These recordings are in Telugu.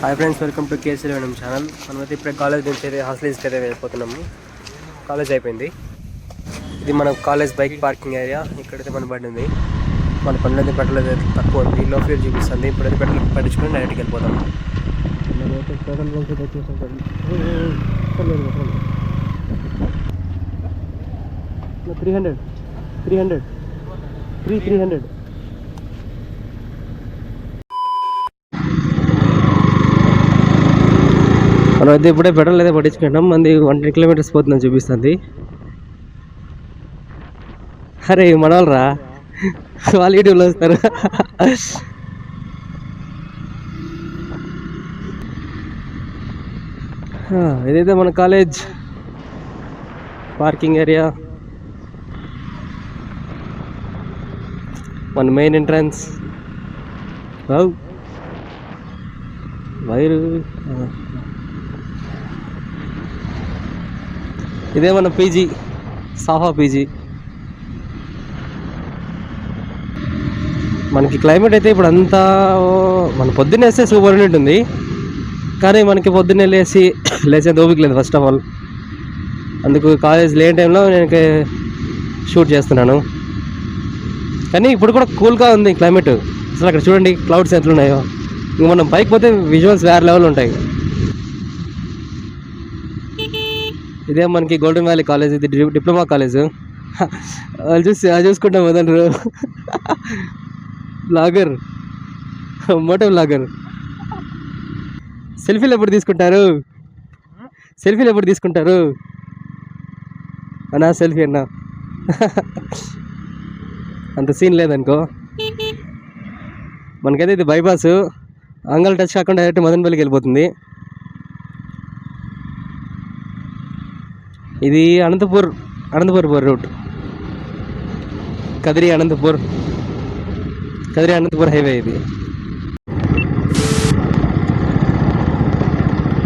Hi friends, welcome to KCR వేణం ఛానల్. మనమైతే ఇప్పుడే కాలేజ్ నుంచి అయితే హాస్టల్స్కి అయితే వెళ్ళిపోతున్నాము. కాలేజ్ అయిపోయింది. ఇది మన కాలేజ్ బైక్ పార్కింగ్ ఏరియా. ఇక్కడైతే మన బండి ఉంది. మన పనులు అయితే పెట్రోల్ అయితే తక్కువ ఉంది, లో ఫ్యూల్ చూపిస్తుంది. ఇప్పుడైతే పెట్రోల్ పట్టించుకొని డైరెక్ట్కి వెళ్ళిపోతాము. నేనైతే పెట్రోల్ బంక్ అయితే వచ్చేసాను. 300 మనం అయితే ఇప్పుడే పెట్రోల్ అయితే పట్టించుకుంటాం. మంది 110 కిలోమీటర్స్ పోతుందని చూపిస్తుంది. అరే మన వాళ్ళరా, వాళ్ళు యూట్యూబ్లో వస్తారు. ఇదైతే మన కాలేజ్ పార్కింగ్ ఏరియా, మన మెయిన్ ఎంట్రన్స్. వైరు ఇదే మన పీజీ, సాఫా పీజీ. మనకి క్లైమేట్ అయితే ఇప్పుడు అంతా మన పొద్దున్నే వేస్తే సూపర్ ఉంటుంది, కానీ మనకి పొద్దున్నే లేచేంత ఓపిక లేదు ఫస్ట్ ఆఫ్ ఆల్. అందుకు కాలేజ్ లేని టైంలో నేను షూట్ చేస్తున్నాను. కానీ ఇప్పుడు కూడా కూల్గా ఉంది క్లైమేట్. అసలు అక్కడ చూడండి క్లౌడ్స్ ఎట్లున్నాయో. ఇంక మనం పైకి పోతే విజువల్స్ వేరే లెవెల్ ఉంటాయి. ఇదే మనకి గోల్డెన్ వ్యాలీ కాలేజ్, ఇది డిప్లొమా కాలేజ్. వాళ్ళు చూసుకుంటాం వదలరు. Blogger, moto blogger. సెల్ఫీలు ఎప్పుడు తీసుకుంటారు అన్నా? సెల్ఫీ అన్నా అంత సీన్ లేదనుకో. మనకైతే ఇది బైపాస్. అంగల్ టచ్ కాకుండా డైరెక్ట్ మదనపల్లికి వెళ్ళిపోతుంది. ఇది అనంతపూర్ రూట్. కదిరి అనంతపూర్ హైవే ఇది.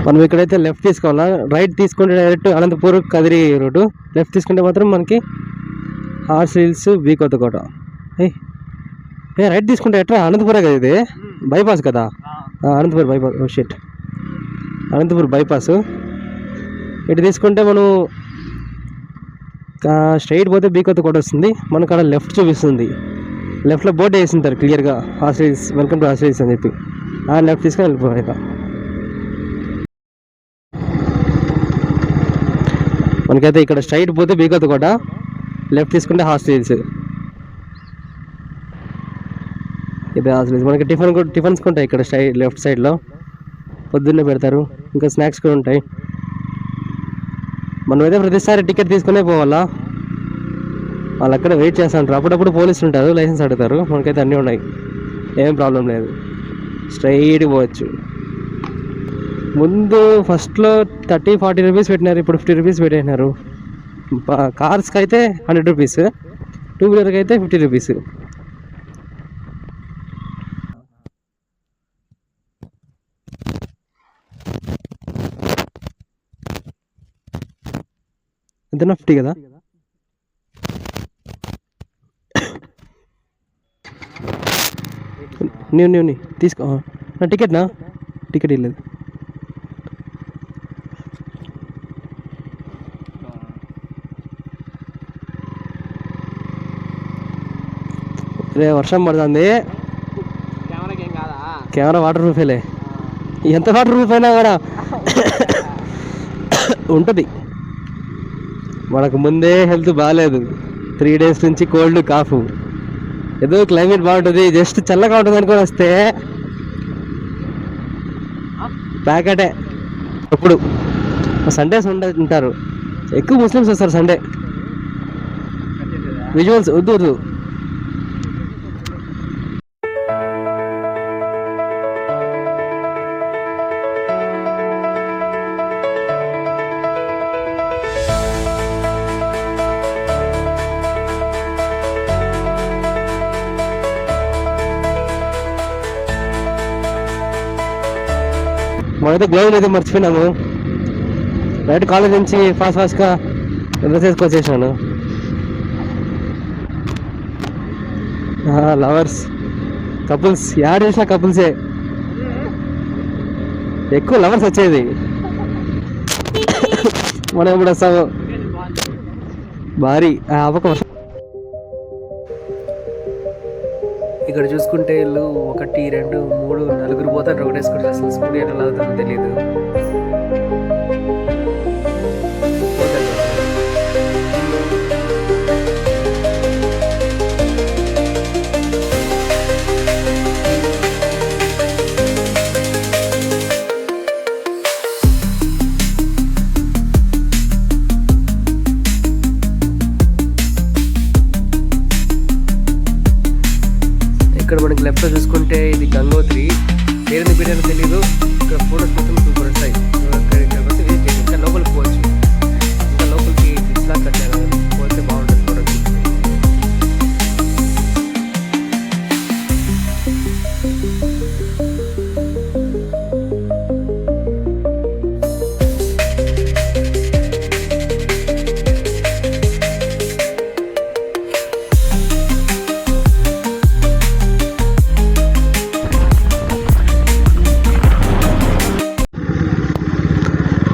మనం ఇక్కడైతే లెఫ్ట్ తీసుకోవాలా. రైట్ తీసుకుంటే direct Anantapur Kadiri route. Left తీసుకుంటే మాత్రం మనకి horse hills, B Kothakota. Right తీసుకుంటే ఎట్లా? అనంతపురే కదా ఇది, బైపాస్ కదా. Anantapur bypass. Oh shit, Anantapur bypass. ఇటు తీసుకుంటే మనం స్ట్రైట్ పోతే బీ కొత్తకోట వస్తుంది. మనకు అక్కడ లెఫ్ట్ చూపిస్తుంది. లెఫ్ట్లో బోర్డు వేసింటారు క్లియర్గా, హాస్టల్స్, వెల్కమ్ టు హాస్టల్స్ అని చెప్పి. లెఫ్ట్ తీసుకొని వెళ్ళిపోయాక మనకైతే ఇక్కడ స్ట్రైట్ పోతే బీ కొత్తకోట, లెఫ్ట్ తీసుకుంటే హాస్టల్స్. ఇది హాస్టల్స్. మనకి టిఫిన్స్ ఉంటాయి ఇక్కడ లెఫ్ట్ సైడ్లో, పొద్దున్నే పెడతారు. ఇంకా స్నాక్స్ కూడా ఉంటాయి. మనమైతే ప్రతిసారి టికెట్ తీసుకునే పోవాలా. వాళ్ళు అక్కడ వెయిట్ చేస్తూ ఉంటారు. అప్పుడప్పుడు పోలీసులు ఉంటారు, లైసెన్స్ అడుగుతారు. మనకైతే అన్నీ ఉన్నాయి, ఏం ప్రాబ్లం లేదు. స్ట్రైట్ పోవచ్చు. ముందు ఫస్ట్లో 30-40 రూపీస్ పెట్టినారు, ఇప్పుడు 50 రూపీస్ పెట్టినారు. కార్స్కి అయితే 100 రూపీస్, 2 వీలర్కి అయితే 50 రూపీస్. ఎంతనా? 50 కదా. నీ తీసుకో. నా టికెట్ ఇవ్వలేదు. రే వర్షం పడుతుంది. కెమెరా వాటర్ ప్రూఫేలే. ఎంత వాటర్ ప్రూఫ్ అయినా కూడా ఉంటుంది. మనకు ముందే హెల్త్ బాగాలేదు, 3 డేస్ నుంచి కోల్డ్, కాఫ్. ఏదో క్లైమేట్ బాగుంటుంది, జస్ట్ చల్లగా ఉంటుంది అనుకొని వస్తే ప్యాకెటే. అప్పుడు సండేస్ ఉంటారు ఎక్కువ, ముస్లిమ్స్ వస్తారు సండే. విజువల్స్ వద్దు. మనమైతే గ్లౌజ్ అయితే మర్చిపోయినాము. డైరెక్ట్ కాలేజ్ నుంచి ఫాస్ట్గా డ్రెస్ వేసుకొచ్చేసాను. లవర్స్, కపుల్స్, యాడ్ చేసిన కపుల్సే. ఎక్కువ లవర్స్ వచ్చేది. మనం ఎప్పుడు వస్తాము భారీ అవ్వక. ఇక్కడ చూసుకుంటే వీళ్ళు 1, 2, 3, 4 పోతారు ఒకటే స్కూటీ. అసలు స్కూటీ ఎట్లా లాగుతుందో తెలియదు. ఇక్కడ మనకి లెఫ్ట్లో చూసుకుంటే ఇది గంగోత్రి. పేరుని బిర్యానీ తెలీదు. ఇక్కడ ఫోటోస్ మొత్తం సూపర్ వస్తాయి. ఇక్కడ వచ్చి విజిట్ చేసి ఇంకా లోపలికి పోవచ్చు. ఇంకా లోపలికి ఇట్లా కట్టారు, పోతే బాగుంటుంది ఫోటో.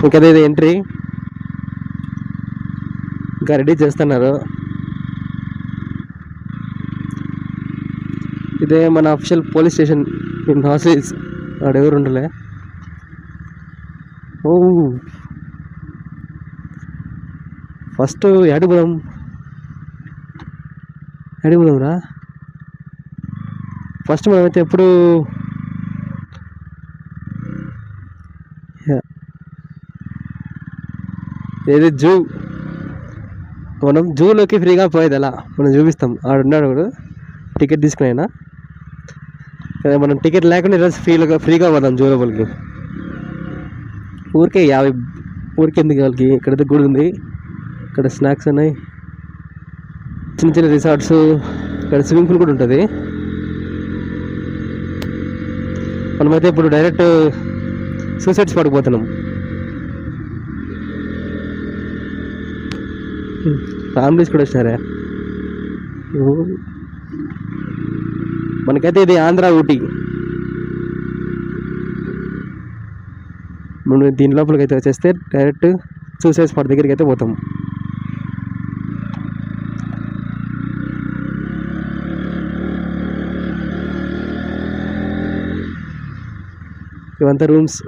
ఇంకా ఇది ఎంట్రీ ఇంకా రెడీ చేస్తున్నారు. ఇదే మన official police station in hostels. ఆడెవరు ఉండలే. ఓ ఫస్ట్ యాడిపురం రా. ఫస్ట్ మనమైతే ఎప్పుడు ఏది జూ, మనం జూలోకి ఫ్రీగా పోయేది ఎలా మనం చూపిస్తాం. ఆడున్నాడు కూడా టికెట్ తీసుకునైనా. మనం టికెట్ లేకుండా ఈరోజు ఫ్రీగా పోదాం జూ లోపలికి. ఊరికే 50 ఊరికే ఎందుకు వాళ్ళకి. ఇక్కడైతే గుడి ఉంది, ఇక్కడ స్నాక్స్ ఉన్నాయి, చిన్న చిన్న రిసార్ట్స్, ఇక్కడ స్విమ్మింగ్ పూల్ కూడా ఉంటుంది. మనమైతే ఇప్పుడు డైరెక్ట్ సూసైడ్ స్పాట్కి పోతున్నాం. ఫ్యామిలీస్ కూడా వచ్చినారా. మనకైతే ఇది ఆంధ్ర ఊటీ. మనం దీని లోపలికి అయితే వచ్చేస్తే డైరెక్ట్ సూసైడ్ స్పాట్ దగ్గరికి అయితే పోతాం. ఇవంతా రూమ్స్.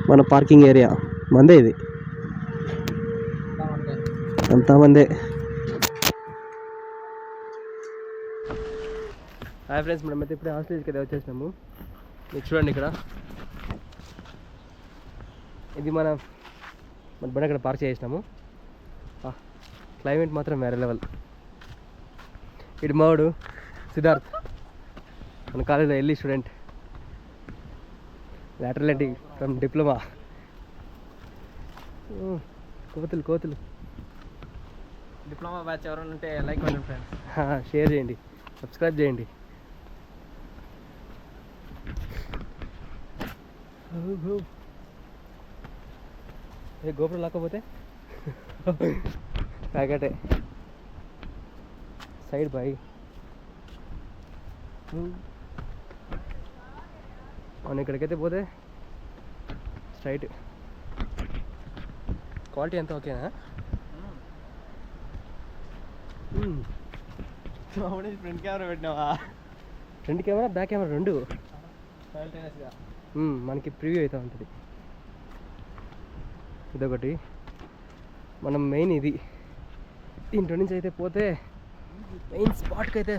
మన పార్కింగ్ ఏరియా మందే ఇది, అంతా మందే. హాయ్ ఫ్రెండ్స్, మనమైతే ఇప్పుడే హాస్టల్కి అయితే వచ్చేసినాము. మీరు చూడండి ఇక్కడ ఇది మన బండి అక్కడ పార్క్ చేసినాము. క్లైమేట్ మాత్రం వేరే లెవెల్. ఇటు మావాడు సిద్ధార్థ్, మన కాలేజీలో LE student, lateral entry from diploma. కోతులు డిప్లొమా బ్యాచ్ ఎవరైనా ఉంటే లైక్ కొనండి ఫ్రెండ్స్, షేర్ చేయండి, సబ్స్క్రైబ్ చేయండి. ఏ గోపురం లాక్కపోతే ప్యాకెటే సైడ్ బాయ్. మనం ఇక్కడికైతే పోతే స్ట్రైట్. క్వాలిటీ ఎంత ఓకేనా? ఫ్రంట్ కెమెరా పెట్టినావా? ఫ్రంట్ కెమెరా బ్యాక్ కెమెరా రెండు మనకి ప్రివ్యూ అయితే ఉంటుంది. ఇదొకటి. మనం మెయిన్ ఇది, దీంట్లో నుంచి అయితే పోతే మెయిన్ స్పాట్కి అయితే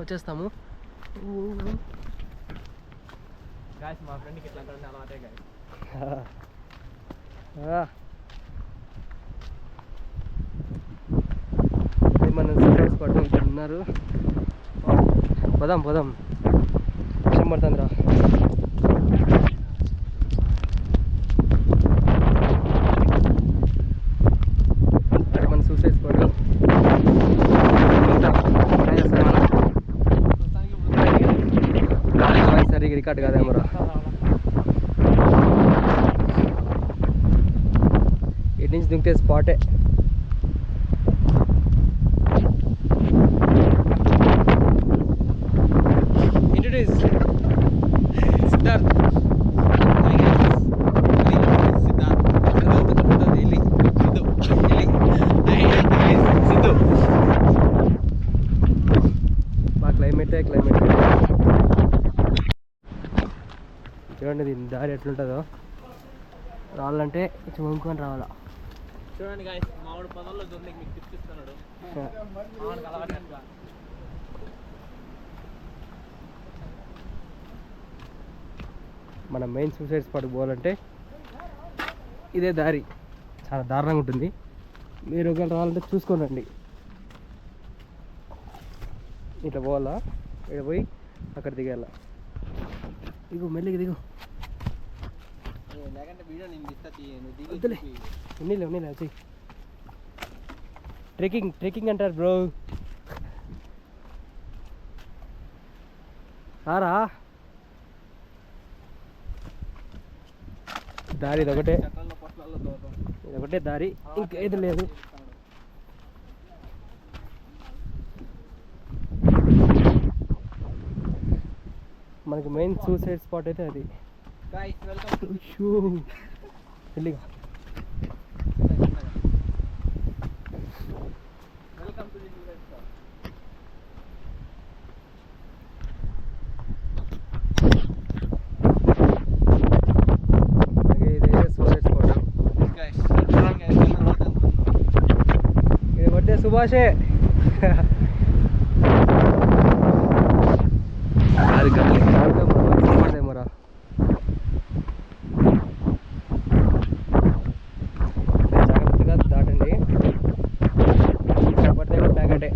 వచ్చేస్తాము. గాయస్ మా ఫ్రెండ్కి ఇట్లా అంటే అలవాటే గాయస్. మన సూసైడ్ స్పాట్ ఇక్కడ ఉన్నారు. పోదాం వర్షం పడుతుందిరా. అది మన సూసైడ్ స్పాట్. సరిగ్గా రికార్డ్ కాదేమరా. ఇటు నుంచి దింగితే స్పాటే. దారి ఎట్లుంటుందో. రావాలంటే చూముకొని రావాలా. చూడండి గాయస్, మామిడి పొదల్లో దొరికి మీకు టిప్స్ ఇస్తున్నాడు. మామిడికి అలవాటు ఎట్లా. మన మెయిన్ సూసైడ్ స్పాట్కి పోవాలంటే ఇదే దారి, చాలా దారుణంగా ఉంటుంది. మీరు ఒకవేళ రావాలంటే చూసుకొని రండి. ఇట్లా పోవాలా, ఇక్కడ పోయి అక్కడ దిగాల. దిగు, మెల్లిగా దిగు. లేకంటే వీడియో నేను తీస్తా. వద్దులే, ఉన్నీలే వచ్చి. ట్రెక్కింగ్ అంటారు బ్రో. రారా, దారి ఇదొకటే, ఇదొకటే దారి, ఇంకేది లేదు. మనకి మెయిన్ సూసైడ్ స్పాట్ అయితే అది. గాయ్స్ వెల్కమ్ టు వెళ్ళిగా. Welcome to the suicide spot. ఇదే సూసైడ్ స్పాట్. గాయ్స్ చూడండి గాయ్స్, ఇది పడ్డే సుభాషే. అది మరా జాగ్రత్తగా దాటండి. పడితే కూడా ప్యాకెటే.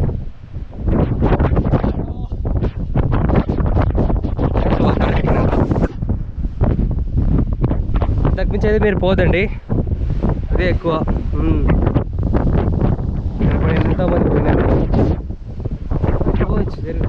తగ్గించేది మీరు పోదండి, అదే ఎక్కువ. ఎంతోమంది పోయినారు. జరుగు.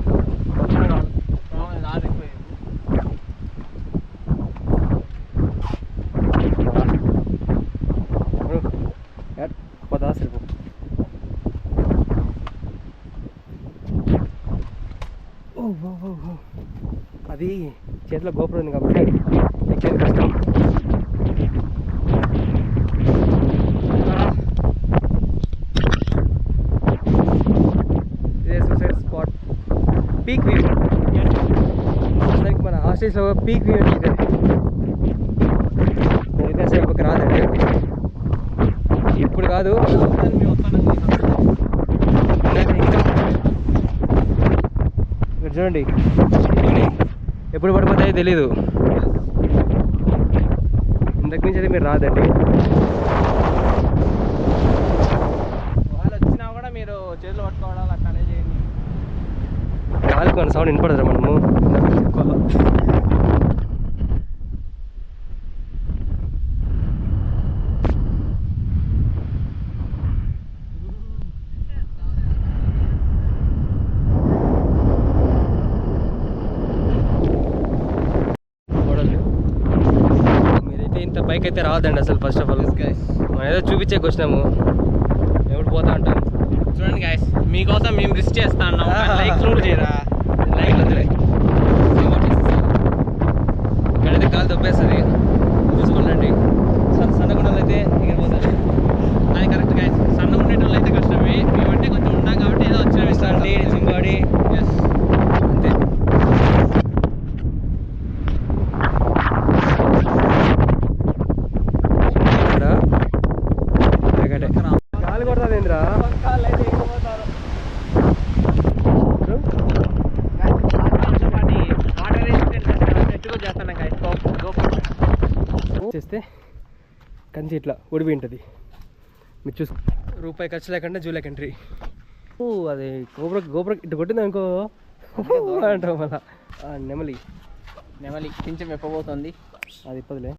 అది చేతిలో గోపురం ఉంది కాబట్టి ఎక్కేది కష్టం. ఇదే సూసైడ్ స్పాట్, పీక్ వ్యూ. దానికి మన హాస్టల్స్లో పీక్ వ్యూ అంటే ఇదే. నేనైతే ఒక రాదండి, ఇప్పుడు కాదు. ఇక్కడ చూడండి, ఎప్పుడు పడిపోతాయో తెలీదు. ఇంతకు నుంచి అయితే మీరు రాదండి. వాళ్ళు వచ్చినా కూడా మీరు చేతులు పట్టుకోవడాలు అట్లానే చేయండి. వాళ్ళకి మన సౌండ్ వినపడదు మనము. ఇంత బైక్ అయితే రావద్దండి అసలు. ఫస్ట్ ఆఫ్ ఆల్ మనం ఏదో చూపించేకి వచ్చినాము, ఎప్పుడు పోతా ఉంటాం. చూడండి గాయస్, మీకోసం మేము రిస్క్ చేస్తా ఉన్నాం. లైక్ కూడా చేయరా. లైక్ వద్దులే, ఇక్కడైతే కాలు దొబ్బేస్తుంది, చూసుకోండి. సన్నగుండలు అయితే ఎగిరిపోతుంది. అది కరెక్ట్ గాయస్. సన్న ఉండేటోళ్ళు అయితే కష్టమే. మేమంటే కొంచెం ఉన్నాం కాబట్టి ఏదో వచ్చిన అండి జింబాడి. ఎస్, అంతే. గాలి కొడుతుంది ఏంద్రా. కాళ్ళు అయితే ఎగిరిపోతారు. చేస్తే కంచి ఇట్లా ఉడిపి ఉంటుంది. మీరు చూసి రూపాయి ఖర్చు లేకుండా జూలెక్ ఎంట్రీ. అది గోపురం ఇటు కొట్టింది అనుకో అంటాం. మళ్ళా నెమలి కొంచెం ఎప్పబోతుంది. అది ఇప్పదులే.